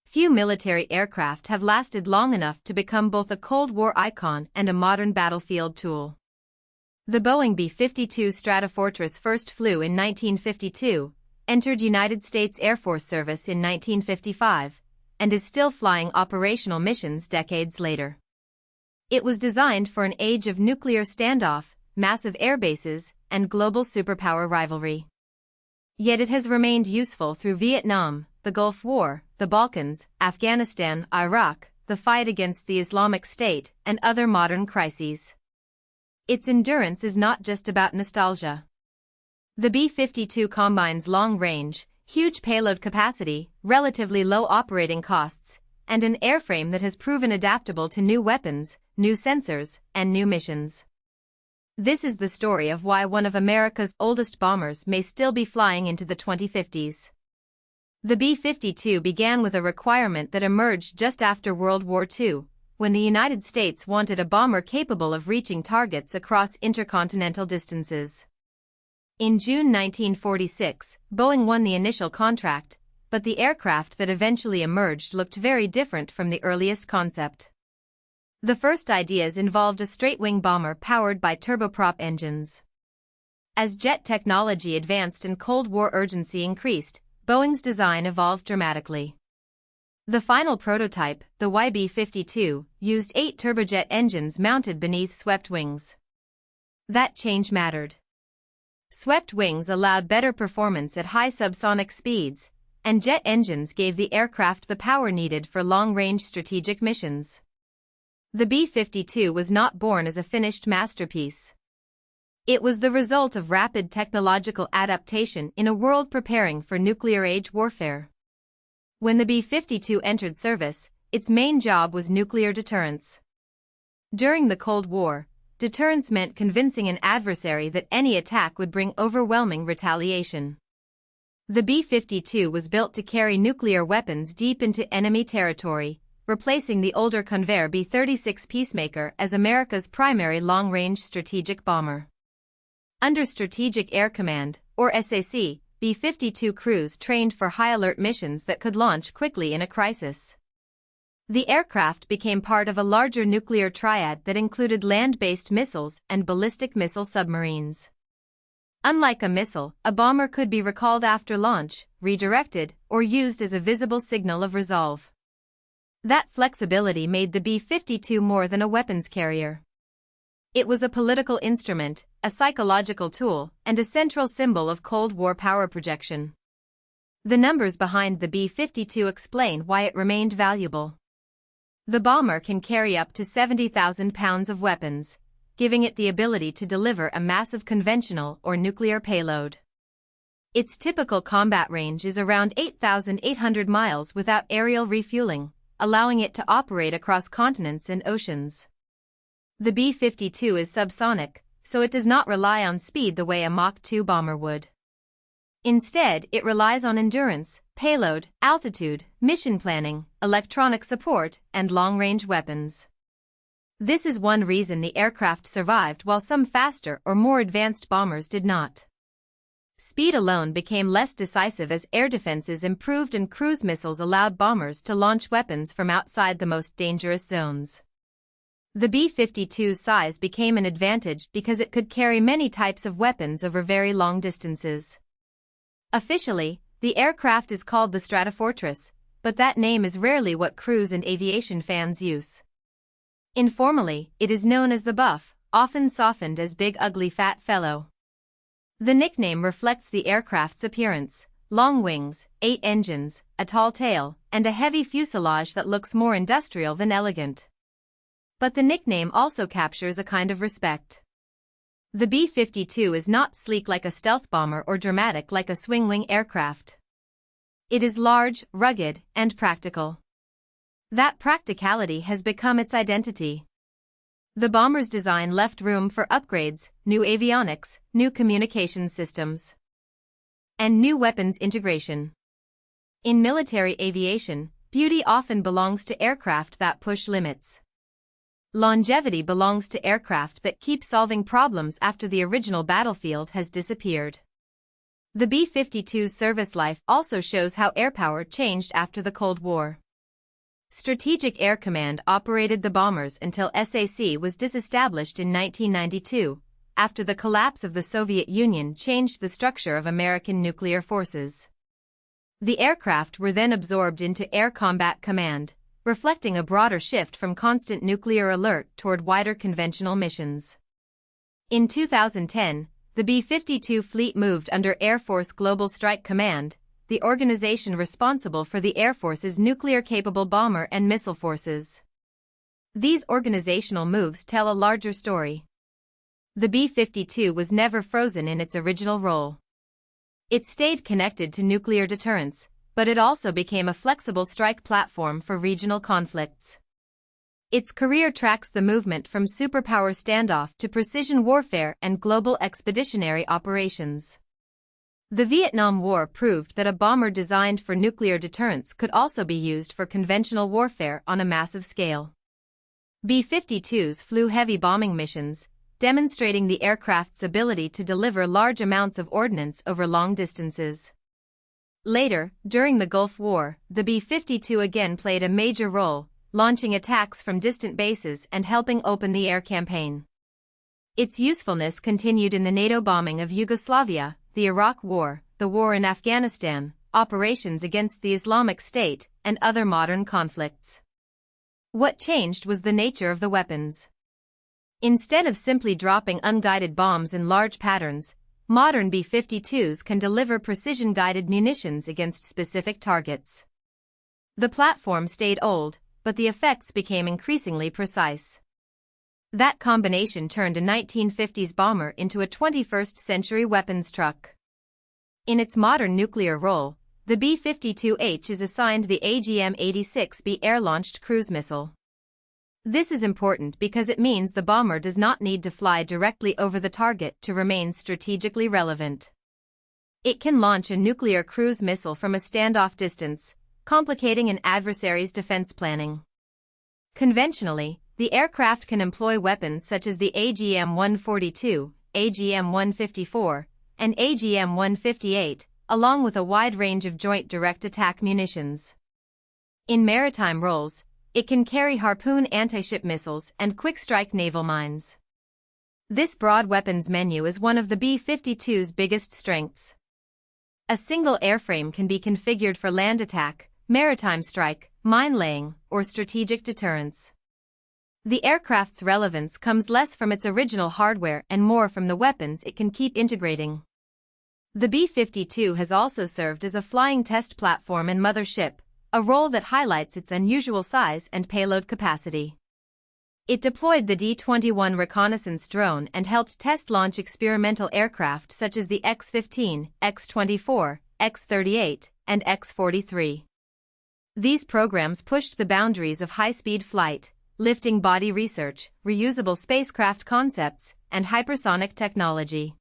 few military aircraft have lasted long enough to become both a Cold War icon and a modern battlefield tool. The Boeing B-52 Stratofortress first flew in 1952, entered United States Air Force service in 1955, and is still flying operational missions decades later. It was designed for an age of nuclear standoff, massive air bases, and global superpower rivalry. Yet it has remained useful through Vietnam, the Gulf War, the Balkans, Afghanistan, Iraq, the fight against the Islamic State, and other modern crises. Its endurance is not just about nostalgia. The B-52 combines long range, huge payload capacity, relatively low operating costs, and an airframe that has proven adaptable to new weapons, new sensors, and new missions. This is the story of why one of America's oldest bombers may still be flying into the 2050s. The B-52 began with a requirement that emerged just after World War II, when the United States wanted a bomber capable of reaching targets across intercontinental distances. In June 1946, Boeing won the initial contract, but the aircraft that eventually emerged looked very different from the earliest concept. The first ideas involved a straight-wing bomber powered by turboprop engines. As jet technology advanced and Cold War urgency increased, Boeing's design evolved dramatically. The final prototype, the YB-52, used 8 turbojet engines mounted beneath swept wings. That change mattered. Swept wings allowed better performance at high subsonic speeds, and jet engines gave the aircraft the power needed for long-range strategic missions. The B-52 was not born as a finished masterpiece. It was the result of rapid technological adaptation in a world preparing for nuclear-age warfare. When the B-52 entered service, its main job was nuclear deterrence. During the Cold War, deterrence meant convincing an adversary that any attack would bring overwhelming retaliation. The B-52 was built to carry nuclear weapons deep into enemy territory, replacing the older Convair B-36 Peacemaker as America's primary long-range strategic bomber. Under Strategic Air Command, or SAC, B-52 crews trained for high-alert missions that could launch quickly in a crisis. The aircraft became part of a larger nuclear triad that included land-based missiles and ballistic missile submarines. Unlike a missile, a bomber could be recalled after launch, redirected, or used as a visible signal of resolve. That flexibility made the B-52 more than a weapons carrier. It was a political instrument, a psychological tool, and a central symbol of Cold War power projection. The numbers behind the B-52 explain why it remained valuable. The bomber can carry up to 70,000 pounds of weapons, giving it the ability to deliver a massive conventional or nuclear payload. Its typical combat range is around 8,800 miles without aerial refueling, allowing it to operate across continents and oceans. The B-52 is subsonic, so it does not rely on speed the way a Mach 2 bomber would. Instead, it relies on endurance, payload, altitude, mission planning, electronic support, and long-range weapons. This is one reason the aircraft survived while some faster or more advanced bombers did not. Speed alone became less decisive as air defenses improved and cruise missiles allowed bombers to launch weapons from outside the most dangerous zones. The B-52's size became an advantage because it could carry many types of weapons over very long distances. Officially, the aircraft is called the Stratofortress, but that name is rarely what cruise and aviation fans use. Informally, it is known as the Buff, often softened as Big Ugly Fat Fellow. The nickname reflects the aircraft's appearance: long wings, 8 engines, a tall tail, and a heavy fuselage that looks more industrial than elegant. But the nickname also captures a kind of respect. The B-52 is not sleek like a stealth bomber or dramatic like a swing-wing aircraft. It is large, rugged, and practical. That practicality has become its identity. The bomber's design left room for upgrades, new avionics, new communication systems, and new weapons integration. In military aviation, beauty often belongs to aircraft that push limits. Longevity belongs to aircraft that keep solving problems after the original battlefield has disappeared. The B-52's service life also shows how airpower changed after the Cold War. Strategic Air Command operated the bombers until SAC was disestablished in 1992, after the collapse of the Soviet Union changed the structure of American nuclear forces. The aircraft were then absorbed into Air Combat Command, reflecting a broader shift from constant nuclear alert toward wider conventional missions. In 2010, the B-52 fleet moved under Air Force Global Strike Command, the organization responsible for the Air Force's nuclear-capable bomber and missile forces. These organizational moves tell a larger story. The B-52 was never frozen in its original role. It stayed connected to nuclear deterrence, but it also became a flexible strike platform for regional conflicts. Its career tracks the movement from superpower standoff to precision warfare and global expeditionary operations. The Vietnam War proved that a bomber designed for nuclear deterrence could also be used for conventional warfare on a massive scale. B-52s flew heavy bombing missions, demonstrating the aircraft's ability to deliver large amounts of ordnance over long distances. Later, during the Gulf War, the B-52 again played a major role, launching attacks from distant bases and helping open the air campaign. Its usefulness continued in the NATO bombing of Yugoslavia, the Iraq War, the war in Afghanistan, operations against the Islamic State, and other modern conflicts. What changed was the nature of the weapons. Instead of simply dropping unguided bombs in large patterns, modern B-52s can deliver precision-guided munitions against specific targets. The platform stayed old, but the effects became increasingly precise. That combination turned a 1950s bomber into a 21st-century weapons truck. In its modern nuclear role, the B-52H is assigned the AGM-86B air-launched cruise missile. This is important because it means the bomber does not need to fly directly over the target to remain strategically relevant. It can launch a nuclear cruise missile from a standoff distance, complicating an adversary's defense planning. Conventionally, the aircraft can employ weapons such as the AGM-142, AGM-154, and AGM-158, along with a wide range of joint direct attack munitions. In maritime roles, it can carry Harpoon anti-ship missiles and quick-strike naval mines. This broad weapons menu is one of the B-52's biggest strengths. A single airframe can be configured for land attack, maritime strike, mine-laying, or strategic deterrence. The aircraft's relevance comes less from its original hardware and more from the weapons it can keep integrating. The B-52 has also served as a flying test platform and mothership, a role that highlights its unusual size and payload capacity. It deployed the D-21 reconnaissance drone and helped test launch experimental aircraft such as the X-15, X-24, X-38, and X-43. These programs pushed the boundaries of high-speed flight, lifting body research, reusable spacecraft concepts, and hypersonic technology.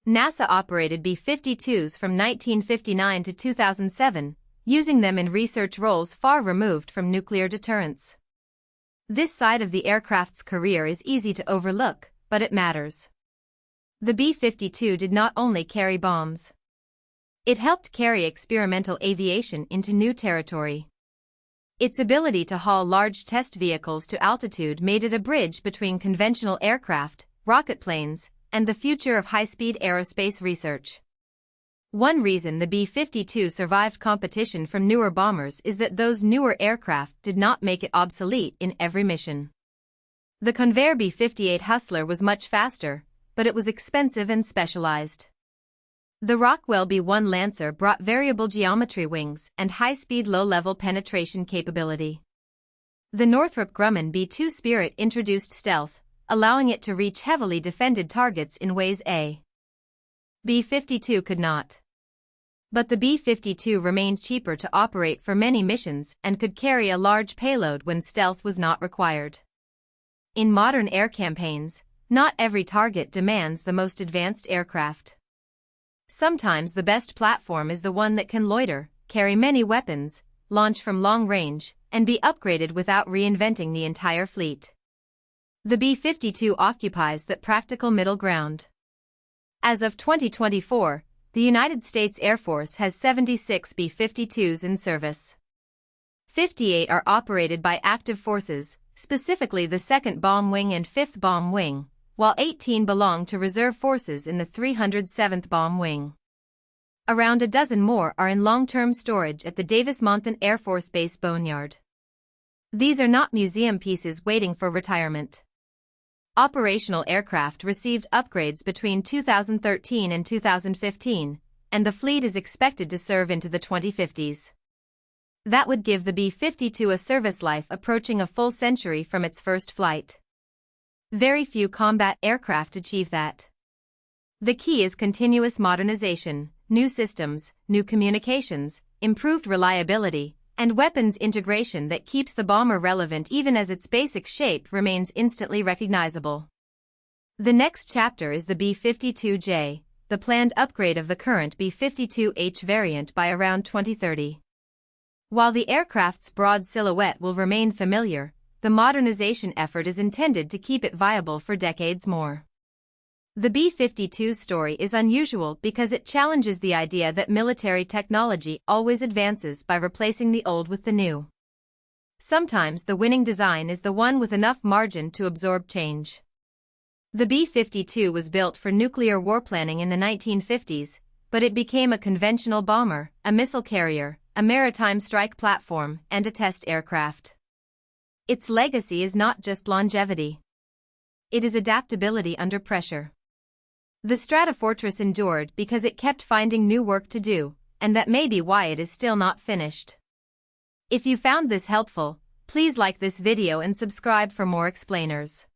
NASA operated B-52s from 1959 to 2007, using them in research roles far removed from nuclear deterrence. This side of the aircraft's career is easy to overlook, but it matters. The B-52 did not only carry bombs. It helped carry experimental aviation into new territory. Its ability to haul large test vehicles to altitude made it a bridge between conventional aircraft, rocket planes, and the future of high-speed aerospace research. One reason the B-52 survived competition from newer bombers is that those newer aircraft did not make it obsolete in every mission. The Convair B-58 Hustler was much faster, but it was expensive and specialized. The Rockwell B-1 Lancer brought variable geometry wings and high-speed low-level penetration capability. The Northrop Grumman B-2 Spirit introduced stealth, allowing it to reach heavily defended targets in ways a B-52 could not. But the B-52 remained cheaper to operate for many missions and could carry a large payload when stealth was not required. In modern air campaigns, not every target demands the most advanced aircraft. Sometimes the best platform is the one that can loiter, carry many weapons, launch from long range, and be upgraded without reinventing the entire fleet. The B-52 occupies that practical middle ground. As of 2024, the United States Air Force has 76 B-52s in service. 58 are operated by active forces, specifically the 2nd Bomb Wing and 5th Bomb Wing, while 18 belong to reserve forces in the 307th Bomb Wing. Around a dozen more are in long-term storage at the Davis-Monthan Air Force Base Boneyard. These are not museum pieces waiting for retirement. Operational aircraft received upgrades between 2013 and 2015, and the fleet is expected to serve into the 2050s. That would give the B-52 a service life approaching a full century from its first flight. Very few combat aircraft achieve that. The key is continuous modernization, new systems, new communications, improved reliability, and weapons integration that keeps the bomber relevant even as its basic shape remains instantly recognizable. The next chapter is the B-52J, the planned upgrade of the current B-52H variant by around 2030. While the aircraft's broad silhouette will remain familiar, the modernization effort is intended to keep it viable for decades more. The B-52's story is unusual because it challenges the idea that military technology always advances by replacing the old with the new. Sometimes the winning design is the one with enough margin to absorb change. The B-52 was built for nuclear warplanning in the 1950s, but it became a conventional bomber, a missile carrier, a maritime strike platform, and a test aircraft. Its legacy is not just longevity. It is adaptability under pressure. The Stratofortress endured because it kept finding new work to do, and that may be why it is still not finished. If you found this helpful, please like this video and subscribe for more explainers.